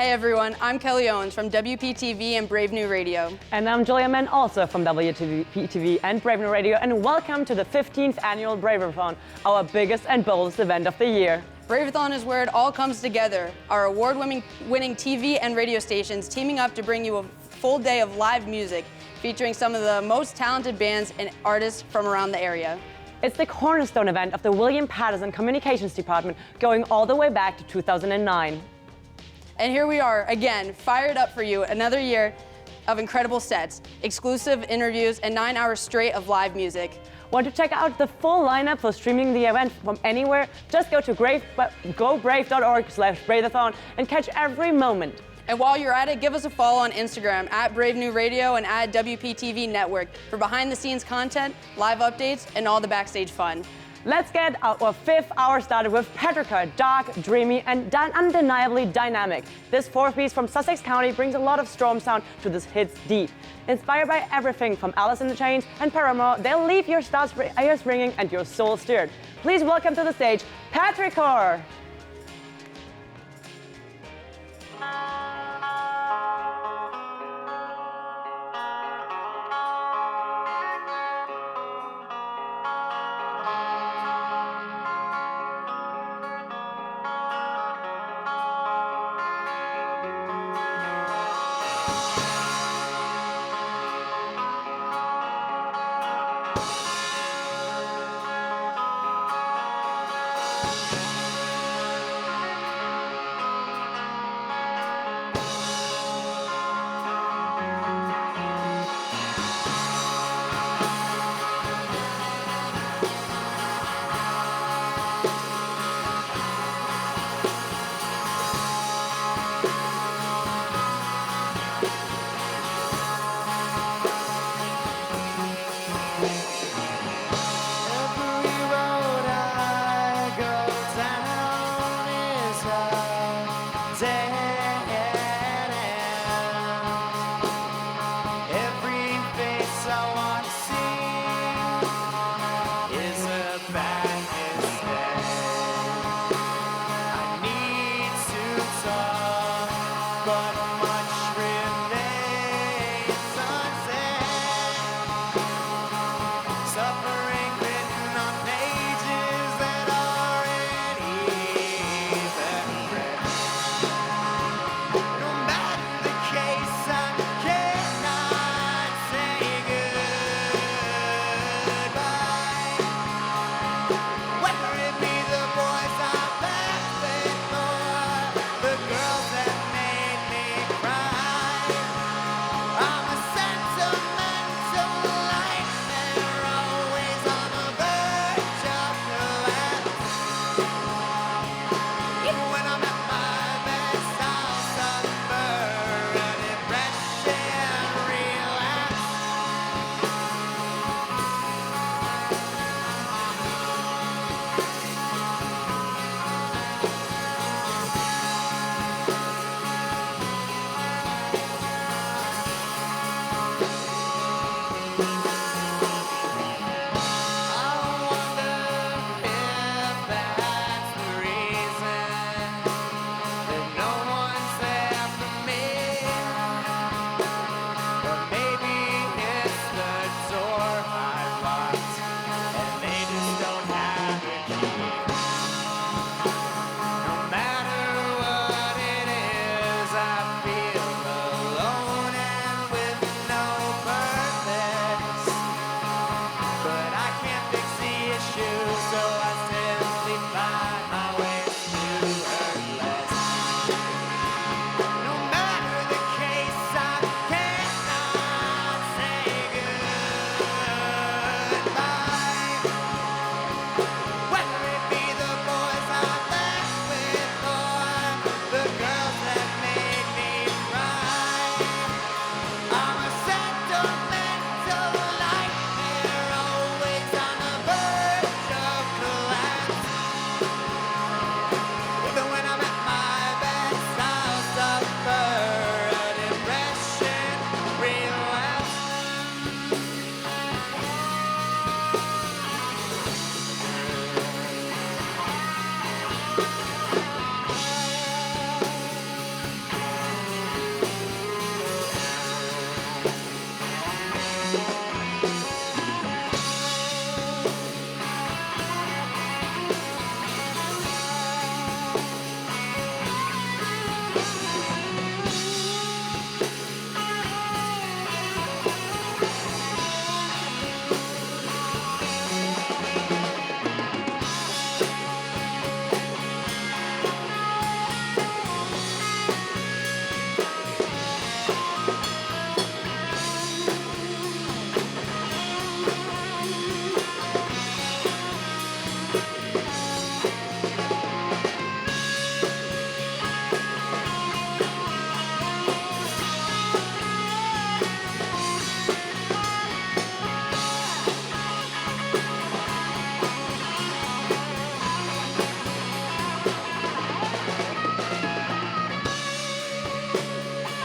Hey everyone, I'm Kellie Owens from WPTV and Brave New Radio. And I'm Julia Menn, also from WPTV and Brave New Radio, and welcome to the 15th annual Braveathon, our biggest and boldest event of the year. Braveathon is where it all comes together. Our award-winning TV and radio stations teaming up to bring you a full day of live music featuring some of the most talented bands and artists from around the area. It's the cornerstone event of the William Patterson Communications Department, going all the way back to 2009. And here we are, again, fired up for you, another year of incredible sets, exclusive interviews, and 9 hours straight of live music. Want to check out the full lineup for streaming the event from anywhere? Just go to gobrave.org/Braveathon and catch every moment. And while you're at it, give us a follow on Instagram at Brave New Radio and at WPTV Network for behind-the-scenes content, live updates, and all the backstage fun. Let's get our fifth hour started with Petrichor, dark, dreamy, and undeniably dynamic. This fourth piece from Sussex County brings a lot of storm sound to this hits deep. Inspired by everything from Alice in Chains and Paramore, they'll leave your ears ringing and your soul stirred. Please welcome to the stage, Petrichor.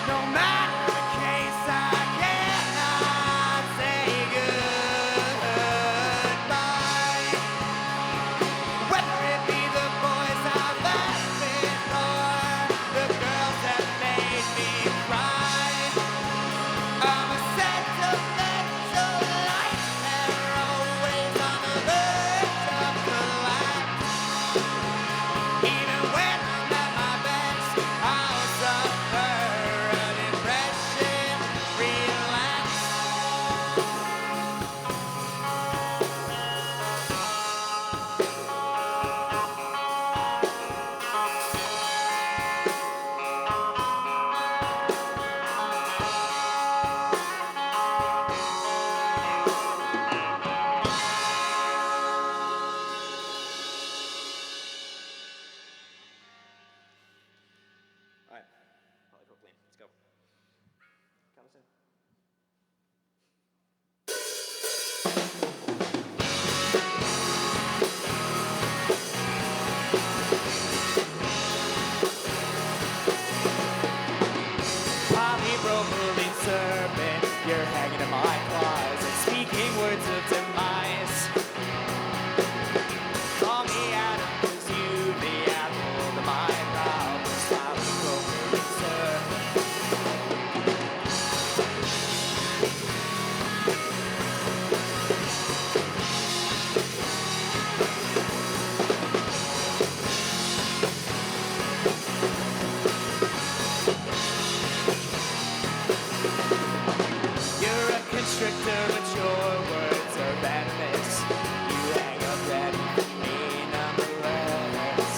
No matter the case, I cannot say goodbye. Whether it be the boys I've left before, the girls that made me cry, I'm a sentimental life, they're always on the verge of collapse. Even when I'm at my best, I'll suffer a depression relapse. All right, polypropylene, let's go. Count us in. Polypropylene serpent, you're hanging in my closet, speaking words of demise. Call me Adam, 'cause you the apple of my problems. Polypropylene serpent. You're a constrictor, but your words are venomous. You hang up that me nonetheless.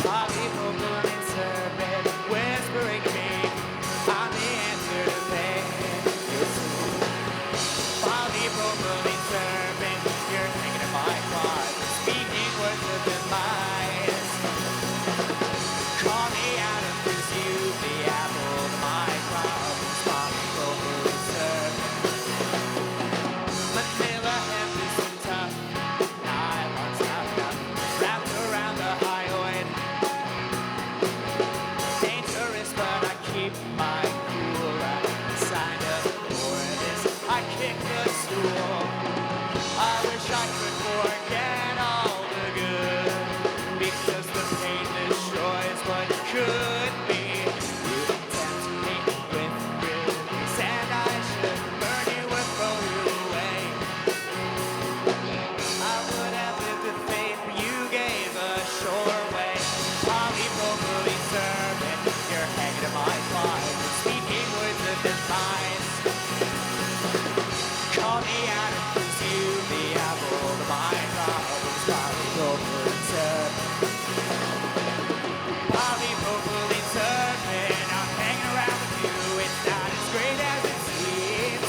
Polypropylene serpent, whispering to me, I'm the answer to pain. You're polypropylene serpent, you're hanging in my closet, speaking words of demise. Call me Adam, 'cause you the apple of my problems. Polypropylene serpent. Manila hemp is so tough, nylon's not enough, wrapped around the hyoid. Dangerous, but I keep my cool. I signed up for this, I kick the stool. I wish I could forget all the good, because the pain destroys what could be. You tempt me with release, and I should burn you or throw you away. I would have lived with faith, but you gave a sure way. Polypropylene serpent, you're hanging in my closet, speaking words of demise. Call me Adam, 'cause you the apple of my problems. Polypropylene serpent. Polypropylene serpent, I'm hanging around with you. It's not as great as it seems.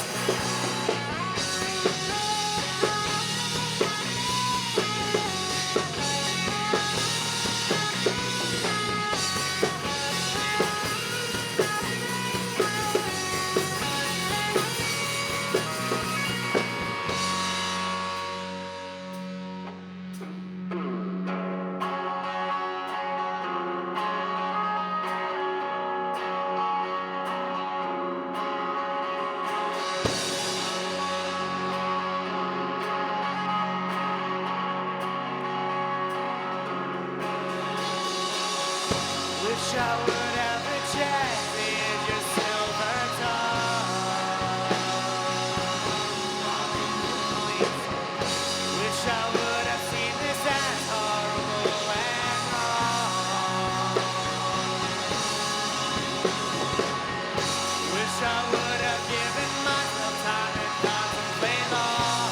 Wish I would have rejected your silver tongue. Wish I would have seen this as horrible and wrong. Wish I would have given myself time and contemplate long.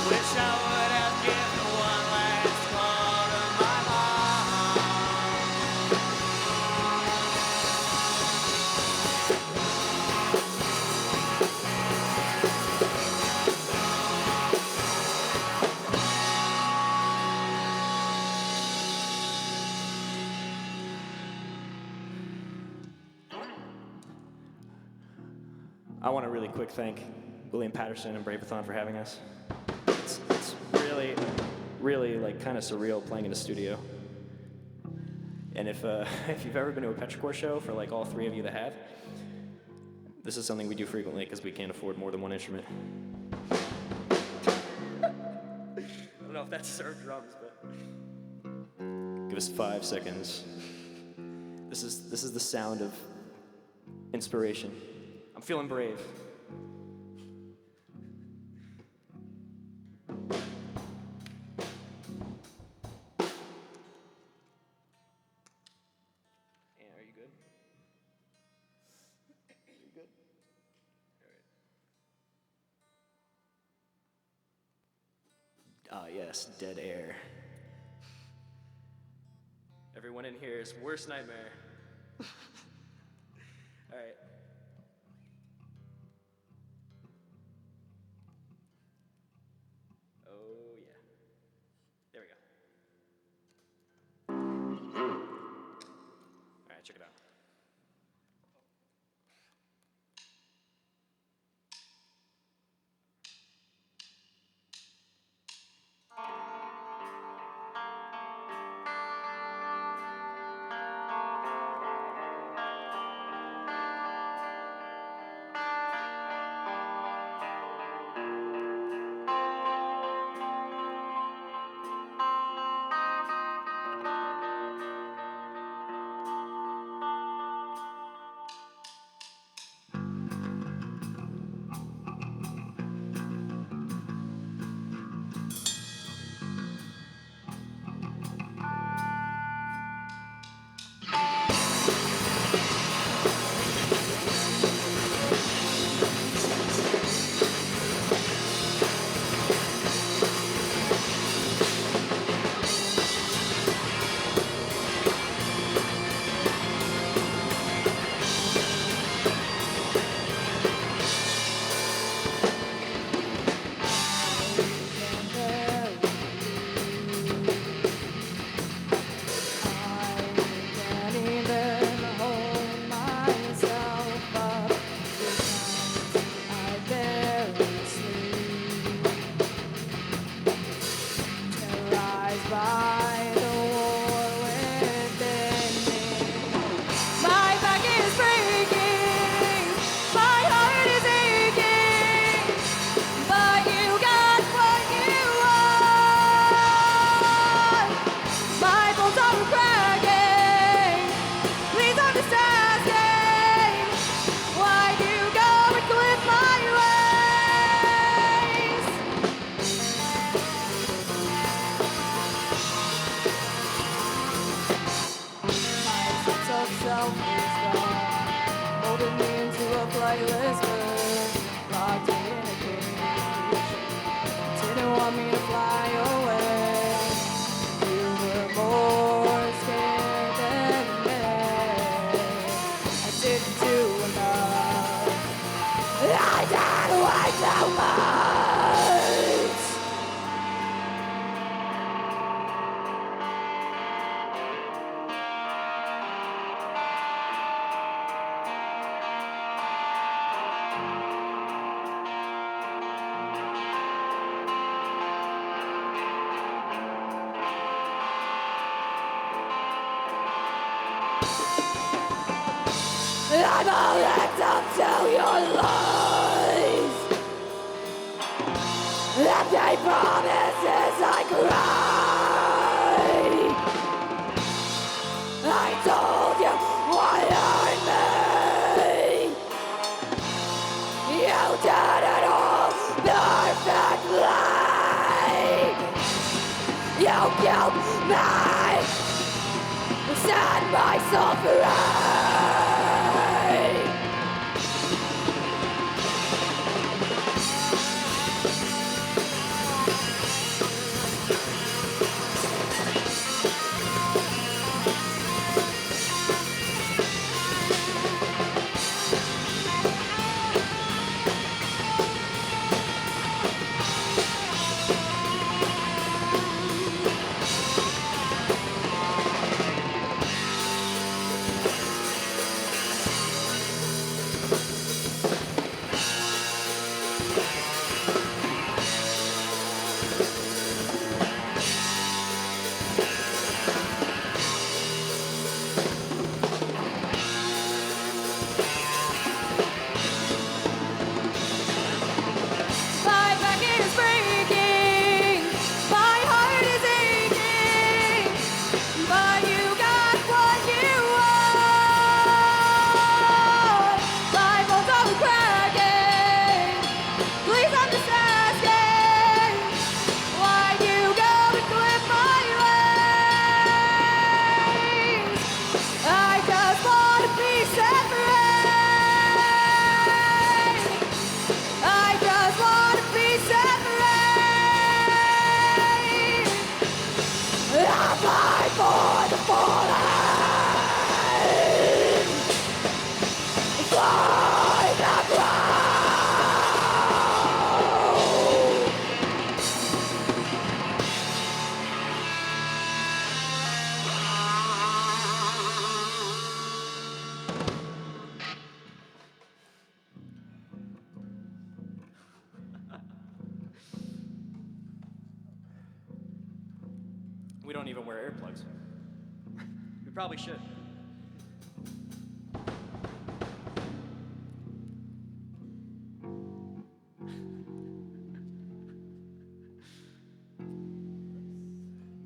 Wish I would have given one last call to my mom. I want to really quick thank William Patterson and Braveathon for having us. It's really like kind of surreal playing in a studio. And if you've ever been to a Petrichor show, for like all three of you that have, this is something we do frequently because we can't afford more than one instrument. I don't know if that's served drums, but give us 5 seconds. This is the sound of inspiration. I'm feeling brave. Ah, yes, dead air. Everyone in here's worst nightmare. All right. Oh, yeah. There we go. All right, check it out. I'm a victim to your lies. Empty promises I cry. I told you what I made. You did it all perfectly. You killed me. Set myself free. earplugs. We probably should.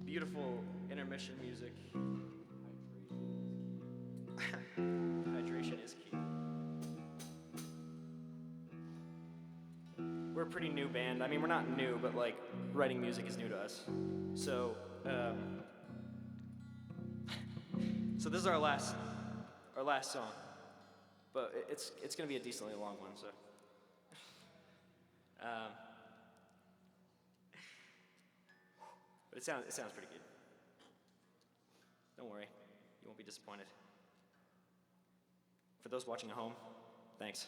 Beautiful intermission music. Hydration is key. We're a pretty new band. I mean, we're not new, but like writing music is new to us. So, so this is our last song, but it's gonna be a decently long one. So, but it sounds pretty good. Don't worry, you won't be disappointed. For those watching at home, thanks.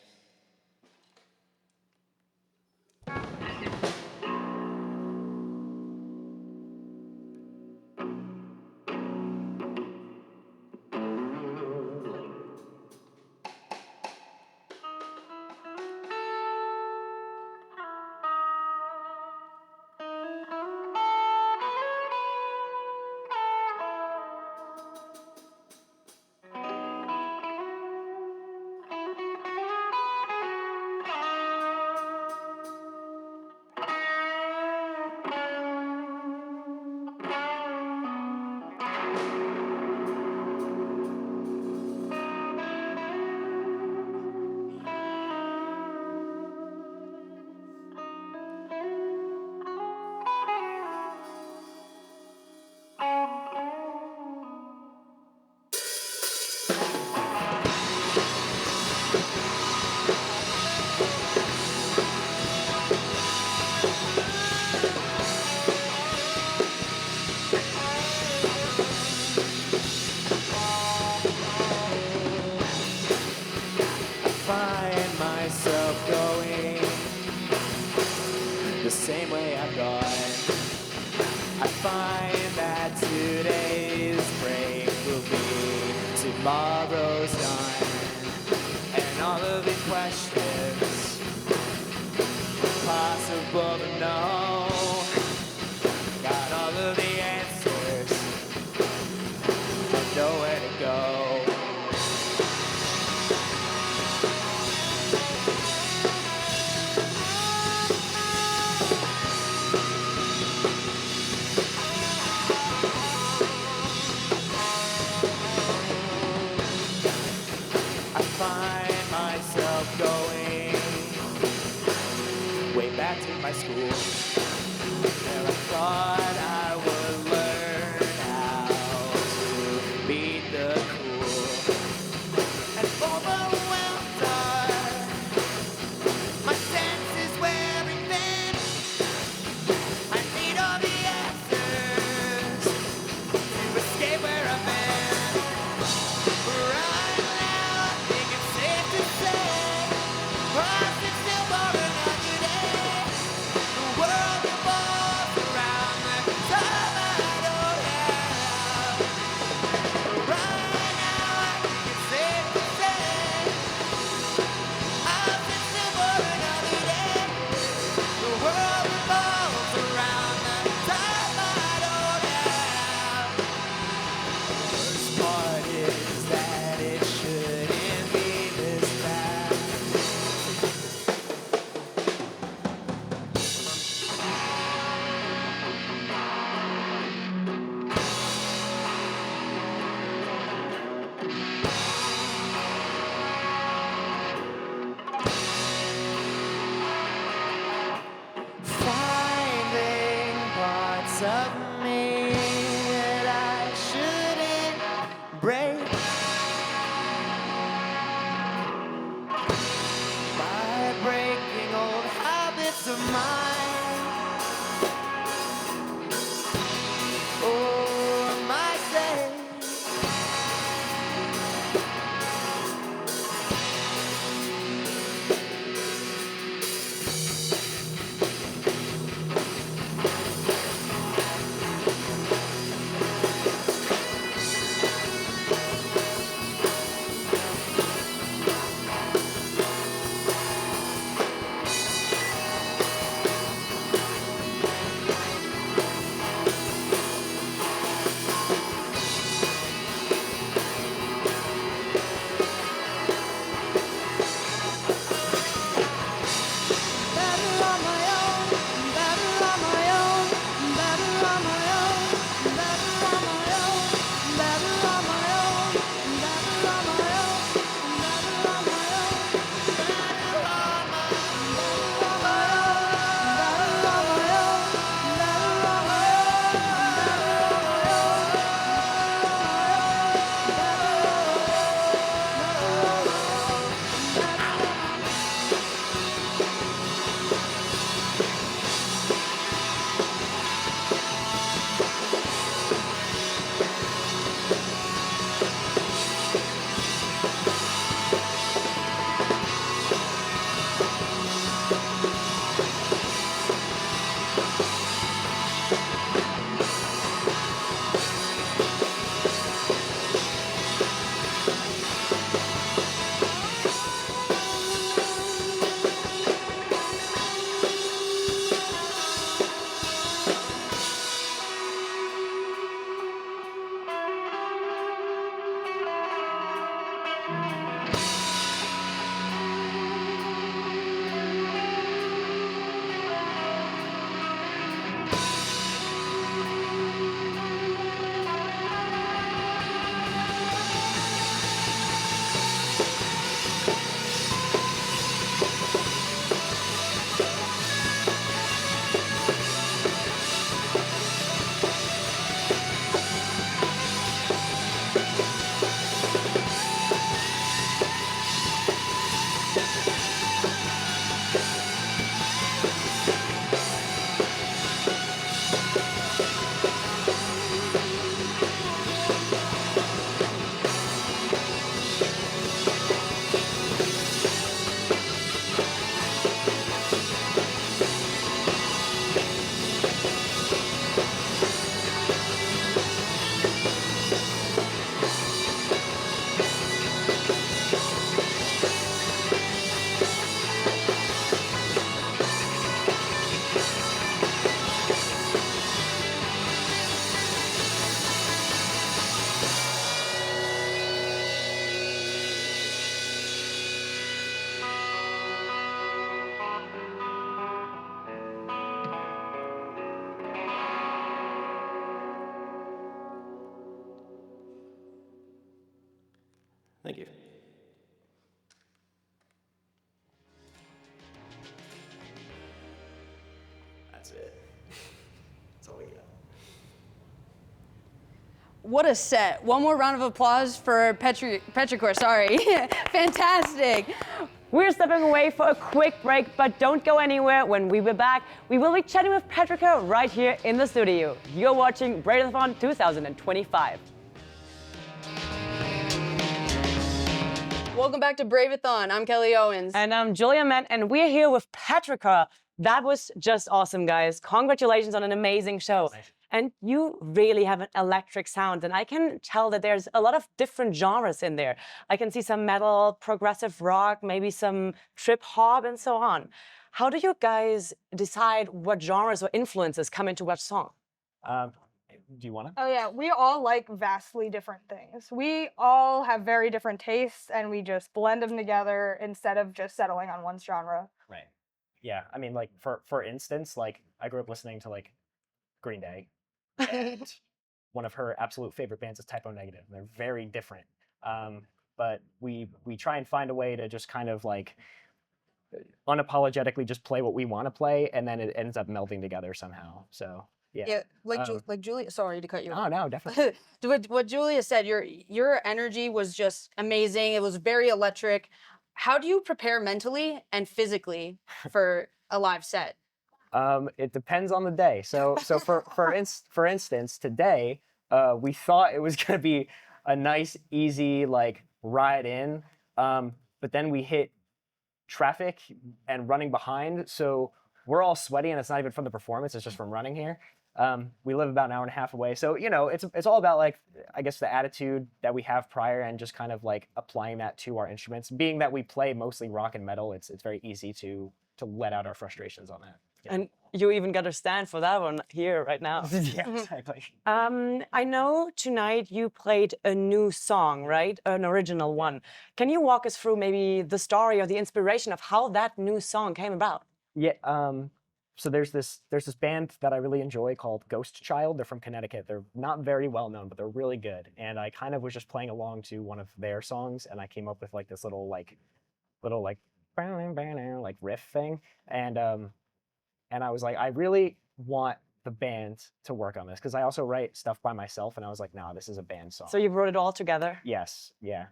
Same way I've gone. I find that today's break will be tomorrow's done. And all of the questions possible to know, got all of the answers, I know where to go. Going way back to my school, where I thought I would learn how to beat the cool. And overwhelmed my senses wearing thin. I need all the answers to escape where I've been. Right now, I think it's safe to say, still for another day. The world revolves around the time I don't have. Right now, I think it's safe to say, I'll sit still for another day. The world revolves around the time I don't have. Worst part is that it shouldn't be this bad. Finding parts of me that I shouldn't break by breaking old habits of mine. Or I might say, Thank you. That's it. That's all we got. What a set. One more round of applause for Petrichor, sorry. Fantastic. We're stepping away for a quick break, but don't go anywhere. When we be back, we will be chatting with Petrichor right here in the studio. You're watching Braveathon 2025. Welcome back to Braveathon. I'm Kellie Owens. And I'm Julia Menn, and we're here with Petrichor. That was just awesome, guys. Congratulations on an amazing show. And you really have an electric sound, and I can tell that there's a lot of different genres in there. I can see some metal, progressive rock, maybe some trip hop, and so on. How do you guys decide what genres or influences come into what song? Do you want to? Oh yeah, we all like vastly different things. We all have very different tastes, and we just blend them together instead of just settling on one genre. Right. Yeah. I mean, like for instance, like I grew up listening to like Green Day, and one of her absolute favorite bands is Typo Negative. They're very different, but we try and find a way to just kind of like unapologetically just play what we want to play, and then it ends up melding together somehow. So. Yeah, like Julia. Sorry to cut you off. Oh no, definitely. What Julia said, your energy was just amazing. It was very electric. How do you prepare mentally and physically for a live set? It depends on the day. So for instance, today we thought it was gonna be a nice, easy like ride in, but then we hit traffic and running behind, so we're all sweaty, and it's not even from the performance; it's just from running here. We live about an hour and a half away, so you know it's all about like I guess the attitude that we have prior and just kind of like applying that to our instruments. Being that we play mostly rock and metal, it's very easy to let out our frustrations on that. Yeah. And you even got to stand for that one here right now. Yeah, exactly. I know tonight you played a new song, right? An original one. Can you walk us through maybe the story or the inspiration of how that new song came about? Yeah. So there's this band that I really enjoy called Ghost Child. They're from Connecticut. They're not very well known, but they're really good. And I kind of was just playing along to one of their songs, and I came up with like this little riff thing, and I was like, I really want the band to work on this because I also write stuff by myself, and I was like, nah, this is a band song. So you wrote it all together? Yes, yeah.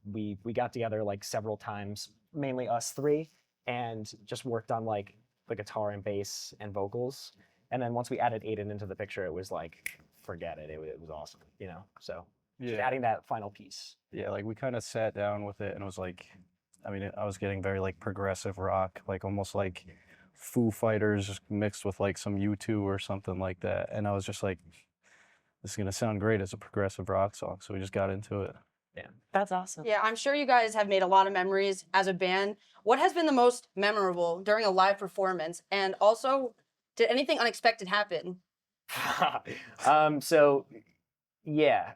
We got together like several times, mainly us three, and just worked on like the guitar and bass and vocals. And then once we added Aiden into the picture, it was like, forget it. It was awesome, you know? So just adding that final piece. Yeah, like we kind of sat down with it and it was like, I mean, I was getting very like progressive rock, like almost like Foo Fighters mixed with like some U2 or something like that. And I was just like, this is going to sound great as a progressive rock song. So we just got into it. Yeah. That's awesome. Yeah, I'm sure you guys have made a lot of memories as a band. What has been the most memorable during a live performance? And also, did anything unexpected happen? So, yeah.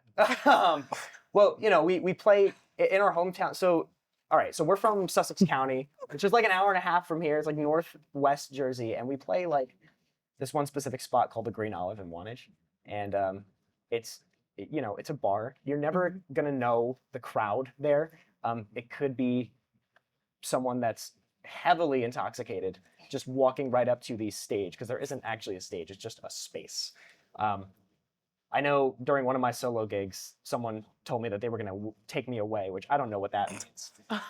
Well, you know, we play in our hometown. So, all right, so we're from Sussex County, which is like an hour and a half from here. It's like northwest Jersey, and we play like this one specific spot called the Green Olive in Wantage, and it's it's a bar. You're never gonna know the crowd there. It could be someone that's heavily intoxicated just walking right up to the stage, because there isn't actually a stage, it's just a space. I know during one of my solo gigs, someone told me that they were going to take me away, which I don't know what that means. I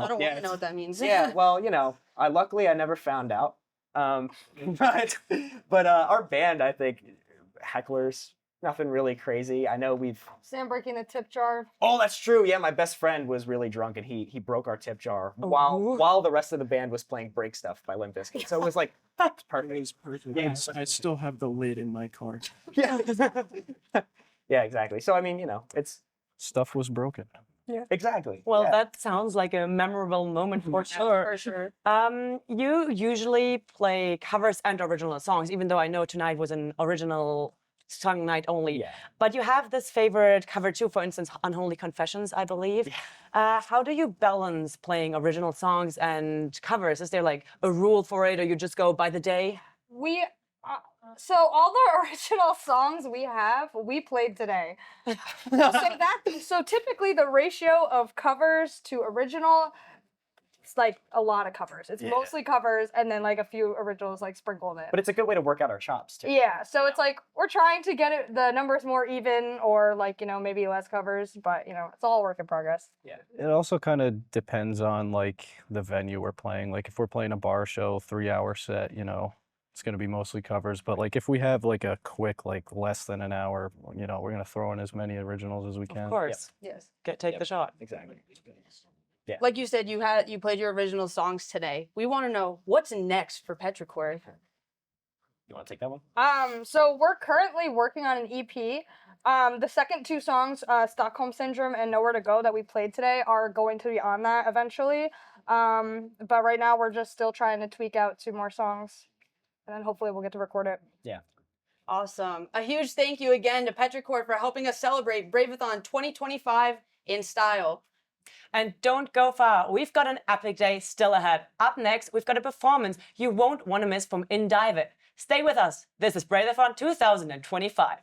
don't want to know what that means. Yeah, well, luckily I never found out. But our band, I think, hecklers, nothing really crazy. I know Sam breaking the tip jar. Oh, that's true. Yeah, my best friend was really drunk and he broke our tip jar while the rest of the band was playing Break Stuff by Limp Bizkit. So it was like perfect. It was perfect. Yeah. I still have the lid in my car. Yeah. Yeah, exactly. So I mean, it's Stuff was broken. Yeah. exactly. Well, yeah. that sounds like a memorable moment for sure. For sure. You usually play covers and original songs, even though I know tonight was an original song night only. Yeah. But you have this favorite cover too, for instance, Unholy Confessions, I believe. Yeah. How do you balance playing original songs and covers? Is there like a rule for it, or you just go by the day? So all the original songs we played today. So typically the ratio of covers to original, it's like a lot of covers. It's mostly covers and then like a few originals like sprinkled in. But it's a good way to work out our chops too. Yeah, so it's like we're trying to get the numbers more even, or like maybe less covers, but it's all work in progress. Yeah. It also kind of depends on like the venue we're playing. Like if we're playing a bar show, 3-hour set, it's going to be mostly covers. But like if we have like a quick, like less than an hour, we're going to throw in as many originals as we can. Of course. Yes. Take the shot. Exactly. Like you said, you played your original songs today. We want to know what's next for Petrichor. You want to take that one? So we're currently working on an EP. The second two songs, Stockholm Syndrome and Nowhere to Go, that we played today are going to be on that eventually. But right now we're just still trying to tweak out 2 more songs, and then hopefully we'll get to record it. Yeah. Awesome. A huge thank you again to Petrichor for helping us celebrate Braveathon 2025 in style. And don't go far. We've got an epic day still ahead. Up next, we've got a performance you won't want to miss from In Dive It. Stay with us. This is Braveathon 2025.